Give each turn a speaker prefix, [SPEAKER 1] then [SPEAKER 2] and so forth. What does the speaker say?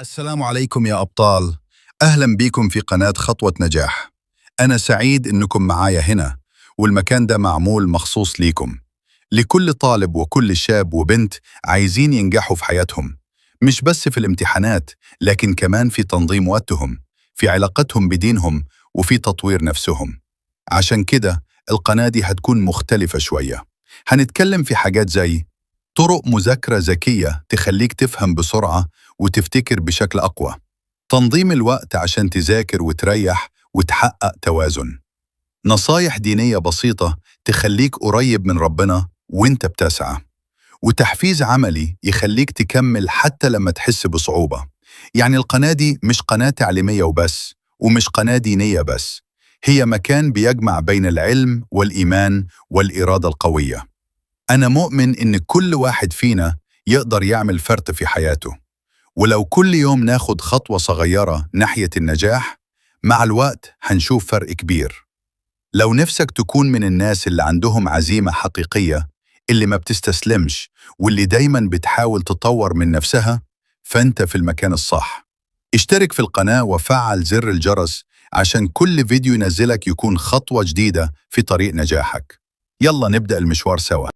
[SPEAKER 1] السلام عليكم يا أبطال. أهلا بكم في قناة خطوة نجاح. أنا سعيد إنكم معايا هنا، والمكان ده معمول مخصوص ليكم، لكل طالب وكل شاب وبنت عايزين ينجحوا في حياتهم، مش بس في الامتحانات، لكن كمان في تنظيم وقتهم، في علاقتهم بدينهم، وفي تطوير نفسهم. عشان كده القناة دي هتكون مختلفة شوية. هنتكلم في حاجات زي طرق مذاكرة ذكية تخليك تفهم بسرعة وتفتكر بشكل أقوى، تنظيم الوقت عشان تذاكر وتريح وتحقق توازن، نصايح دينية بسيطة تخليك قريب من ربنا وانت بتسعى، وتحفيز عملي يخليك تكمل حتى لما تحس بصعوبة. يعني القناة دي مش قناة تعليمية وبس، ومش قناة دينية بس، هي مكان بيجمع بين العلم والإيمان والإرادة القوية. أنا مؤمن إن كل واحد فينا يقدر يعمل فرق في حياته، ولو كل يوم ناخد خطوة صغيرة ناحية النجاح، مع الوقت هنشوف فرق كبير. لو نفسك تكون من الناس اللي عندهم عزيمة حقيقية، اللي ما بتستسلمش، واللي دايما بتحاول تطور من نفسها، فأنت في المكان الصح. اشترك في القناة وفعل زر الجرس عشان كل فيديو ينزلك يكون خطوة جديدة في طريق نجاحك. يلا نبدأ المشوار سوا.